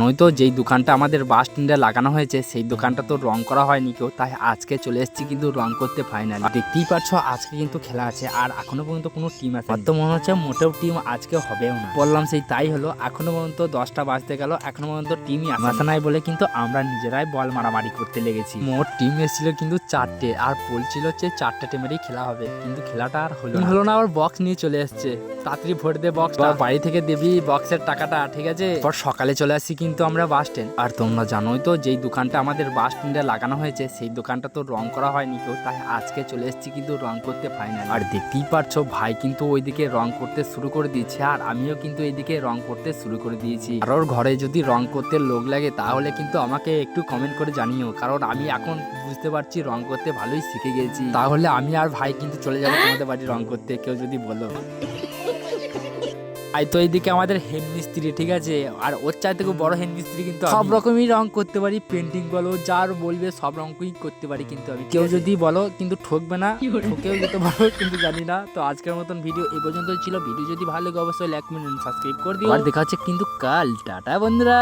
নয়তো যেই দোকানটা আমাদের বাস স্ট্যান্ডে লাগানো হয়েছে সেই দোকানটা তো রং করা হয়নি কেউ, তাই আজকে চলে এসেছি কিন্তু রং করতে ফাইনাল। দেখতেই পাচ্ছ আজকে কিন্তু খেলা আছে আর এখনো পর্যন্ত কোনো টিম আছে তো মনে হচ্ছে মোটেও টিম আজকে হবেও না। বললাম সেই তাই হলো, এখনো পর্যন্ত 10টা বাজতে গেল, এখনো পর্যন্ত টিমই আসা নাই বলে কিন্তু আমরা নিজেরাই বল মারামারি করতে লেগেছি। মোট টিম এসেছিল কিন্তু 4টে আর বলছিল যে 4টে টিমেরই খেলা হবে, কিন্তু খেলাটা আর হলো না। আবার বক্স নিয়ে চলে এসছে, তাড়াতাড়ি ভোট দে বক্স, বাড়ি থেকে দিবি বক্সের টাকাটা, ঠিক আছে? পর সকালে চলে আসছি কিন্তু আমরা বাস স্ট্যান্ড। আর তোমরা জানোই তো যেই দোকানটা আমাদের বাস স্ট্যান্ডে লাগানো হয়েছে সেই দোকানটা তো রং করা হয়নি কেউ, তাই আজকে চলে এসেছি কিন্তু রং করতে ফাইনাল। আর দেখতেই পারছো ভাই কিন্তু ওইদিকে রং করতে শুরু করে দিয়েছে আর আমিও কিন্তু এইদিকে রং করতে শুরু করে দিয়েছি। আর ওর ঘরে যদি রং করতে লোক লাগে তাহলে কিন্তু আমাকে একটু কমেন্ট করে জানিও, কারণ আমি এখন বুঝতে পারছি রং করতে ভালোই শিখে গেছি। তাহলে আমি আর ভাই কিন্তু চলে যাবো তোমাদের বাড়ি রং করতে, কেউ যদি বলো। আর তো এইদিকে আমাদের হেড মিস্ত্রি, ঠিক আছে, আর ওর চাইতে খুব বড় হেড মিস্ত্রি কিন্তু সব রকমই রং করতে পারি, পেন্টিং বলো যার বলবে সব রঙই করতে পারি কিন্তু আমি। কেউ যদি বলো কিন্তু ঠকবে না, ঠকেও যেতে পারো কিন্তু জানি না। তো আজকের মতন ভিডিও এই পর্যন্তই ছিল। ভিডিও যদি ভালো লাগে অবশ্যই লাইক কমেন্ট সাবস্ক্রাইব করে দিও। আর দেখা হচ্ছে কিন্তু কাল, টাটা বন্ধুরা।